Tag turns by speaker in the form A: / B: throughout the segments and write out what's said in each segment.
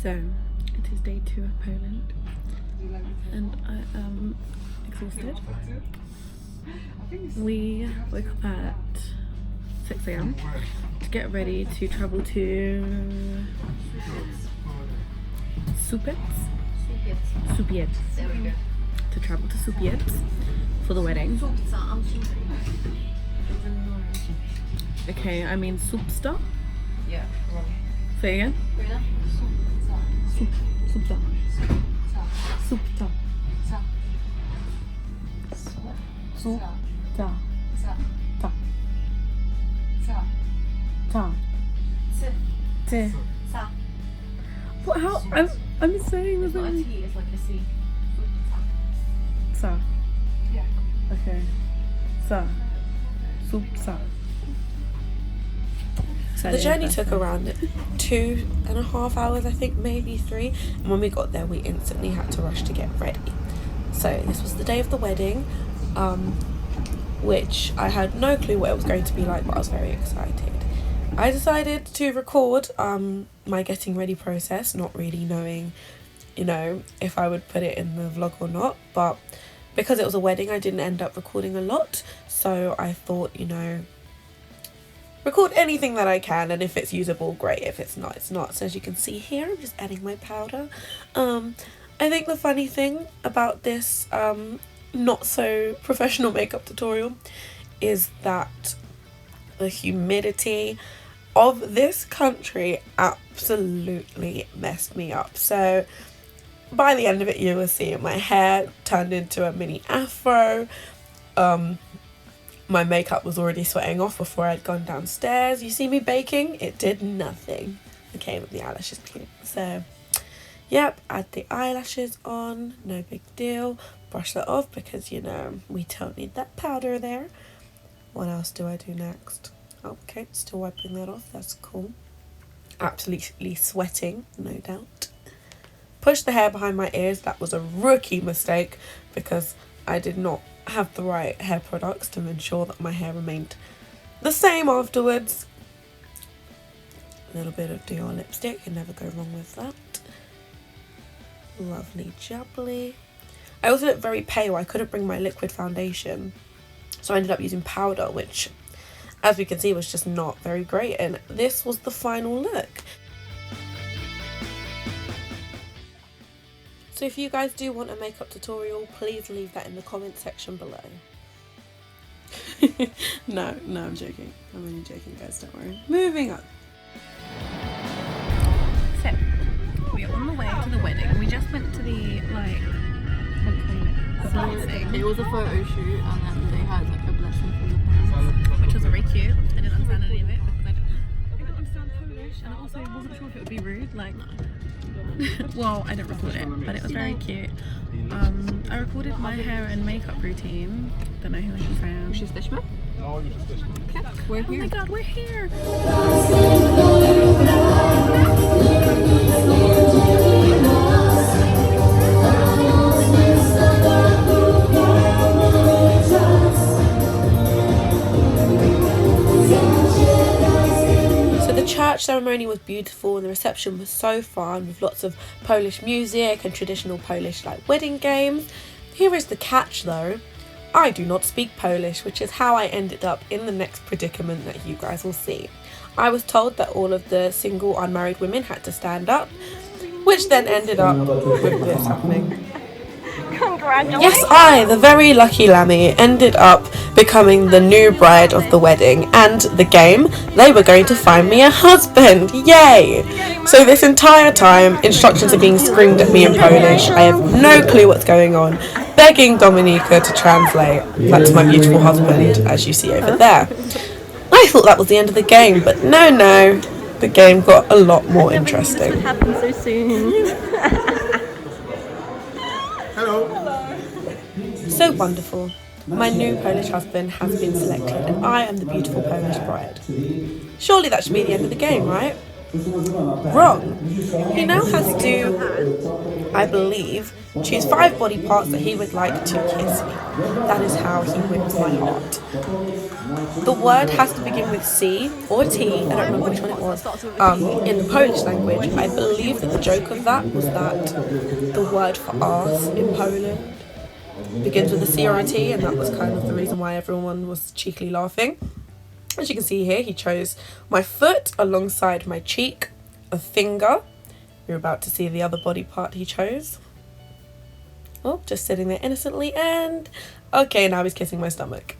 A: So it is day 2 of Poland and I am exhausted. We woke up at 6 AM to get ready to travel to Supiec.
B: There we go.
A: To travel to Supiec for the wedding. Okay, I mean Supsta.
B: Yeah, wrong.
A: Say again. Supta. Supta. Supta. Ta. Ta. T. What? How? I'm saying the
B: It's not a
A: thing.
B: T, it's like a C.
A: Sa.
B: Yeah.
A: Okay. Sa. Supsa.
C: The journey took around 2.5 hours, I think, maybe 3. And when we got there, we instantly had to rush to get ready. So this was the day of the wedding, which I had no clue what it was going to be like, but I was very excited. I decided to record my getting ready process, not really knowing, you know, if I would put it in the vlog or not. But because it was a wedding, I didn't end up recording a lot. So I thought, you know, record anything that I can, and if it's usable, great. If it's not, it's not. So as you can see here, I'm just adding my powder. I think the funny thing about this not so professional makeup tutorial is that the humidity of this country absolutely messed me up. So by the end of it, you will see my hair turned into a mini afro. My makeup was already sweating off before I'd gone downstairs. You see me baking? It did nothing. Okay, with the eyelashes cute. So, yep, add the eyelashes on. No big deal. Brush that off because, you know, we don't need that powder there. What else do I do next? Okay, still wiping that off. That's cool. Absolutely sweating, no doubt. Push the hair behind my ears. That was a rookie mistake because I did not have the right hair products to ensure that my hair remained the same afterwards. A little bit of Dior lipstick, you can never go wrong with that. Lovely jubbly. I also looked very pale. I couldn't bring my liquid foundation, so I ended up using powder, which, as we can see, was just not very great. And this was the final look. So if you guys do want a makeup tutorial, please leave that in the comment section below. No, I'm joking. I'm only joking, guys, don't worry. Moving on.
A: So, we are on the way to the wedding. We just went to the, like, blessing,
B: It was a photo shoot, and then they had like a blessing from the parents.
A: which was very cute. I didn't understand any of it because I didn't understand Polish, and I also wasn't sure if it would be rude. Like, well, I didn't record it, but it was very cute. I recorded my hair and makeup routine. Don't know who I am.
B: Już jesteśmy? Okay. We're
A: Oh
B: here.
A: my god, we're here!
C: The church ceremony was beautiful and the reception was so fun with lots of Polish music and traditional Polish like wedding games. Here is the catch though. I do not speak Polish, which is how I ended up in the next predicament that you guys will see. I was told that all of the single unmarried women had to stand up, which then ended up with this happening. Yes, I, the very lucky Lami, ended up becoming the new bride of the wedding, and the game, they were going to find me a husband, yay! So this entire time, instructions are being screamed at me in Polish. I have no clue what's going on, begging Dominika to translate. That's my beautiful husband, as you see over there. I thought that was the end of the game, but no, the game got a lot more interesting.
A: This would happen so soon.
C: So wonderful. My new Polish husband has been selected and I am the beautiful Polish bride. Surely that should be the end of the game, right? Wrong. He now has to, I believe, choose 5 body parts that he would like to kiss me. That is how he wins my heart. The word has to begin with C or T, I don't remember which one it was, in the Polish language. I believe that the joke of that was that the word for arse in Poland begins with a C or a T, and that was kind of the reason why everyone was cheekily laughing. As you can see here, he chose my foot alongside my cheek, a finger. You're about to see the other body part he chose. Oh, just sitting there innocently, and okay, now he's kissing my stomach.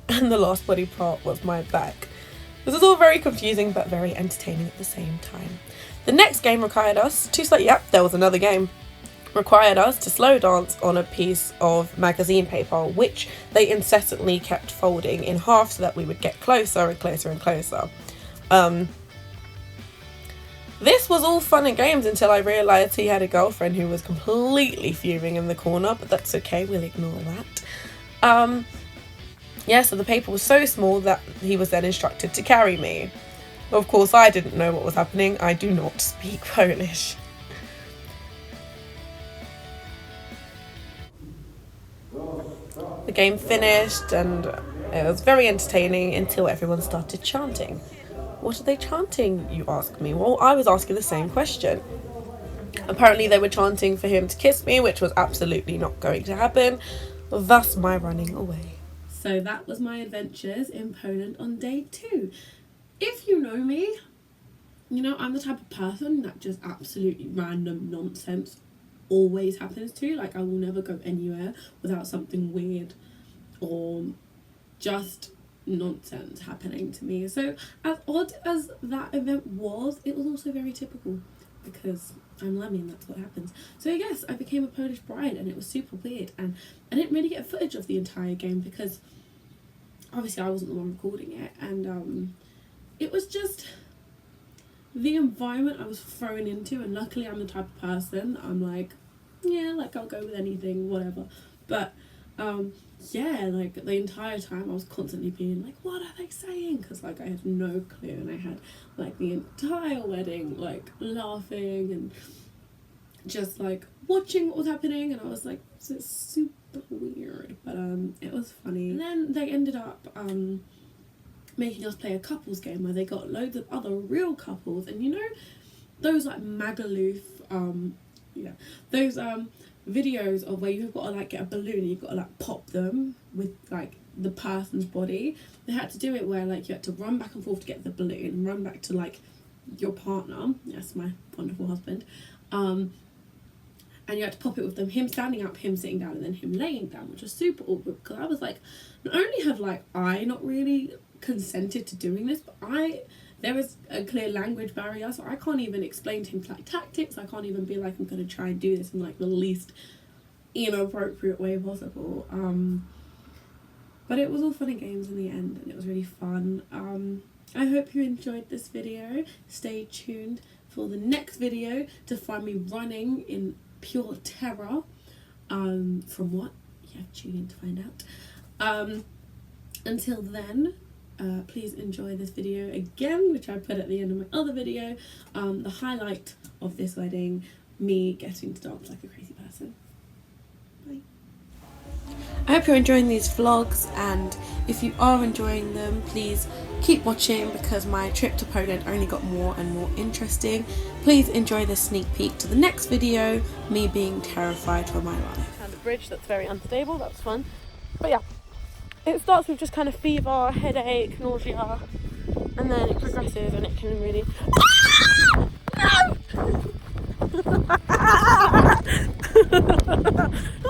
C: And the last body part was my back. This is all very confusing but very entertaining at the same time. The next game required us to yep, there was another game. Required us to slow dance on a piece of magazine paper, which they incessantly kept folding in half so that we would get closer and closer and closer. This was all fun and games until I realised he had a girlfriend who was completely fuming in the corner, but that's okay, we'll ignore that. Yeah, so the paper was so small that he was then instructed to carry me. Of course, I didn't know what was happening. I do not speak Polish. The game finished and it was very entertaining until everyone started chanting. What are they chanting, you ask me? Well, I was asking the same question. Apparently they were chanting for him to kiss me, which was absolutely not going to happen. Thus my running away. So that was my adventures in Poland on day 2. If you know me, you know I'm the type of person that just absolutely random nonsense always happens to. Like, I will never go anywhere without something weird or just nonsense happening to me. So as odd as that event was, it was also very typical because I'm Lami and that's what happens. So yes, I became a Polish bride and it was super weird, and I didn't really get footage of the entire game because obviously I wasn't the one recording it, and it was just the environment I was thrown into, and luckily I'm the type of person I'm like, yeah, like I'll go with anything, whatever. But yeah, like the entire time I was constantly being like, what are they saying? Because like I had no clue, and I had like the entire wedding like laughing and just like watching what was happening, and I was like, this is super weird, but it was funny. And then they ended up making us play a couples game where they got loads of other real couples, and you know those like Magaluf yeah, those videos of where you've got to like get a balloon and you've got to like pop them with like the person's body. They had to do it where like you had to run back and forth to get the balloon and run back to like your partner, yes, my wonderful husband, and you had to pop it with them, him standing up, him sitting down, and then him laying down, which was super awkward because I was like, not only have like I not really consented to doing this, but there was a clear language barrier, so I can't even explain to him like tactics. I can't even be like, I'm gonna try and do this in like the least inappropriate way possible. But it was all fun and games in the end, and it was really fun. I hope you enjoyed this video. Stay tuned for the next video to find me running in pure terror. From what? Yeah, tune in to find out. Until then, please enjoy this video again, which I put at the end of my other video. The highlight of this wedding, me getting to dance like a crazy person. Bye. I hope you're enjoying these vlogs, and if you are enjoying them, please keep watching because my trip to Poland only got more and more interesting. Please enjoy this sneak peek to the next video, me being terrified for my life. And a bridge that's very unstable, that's fun. But yeah. It starts with just kind of fever, headache, nausea, and then it progresses and it can really... No!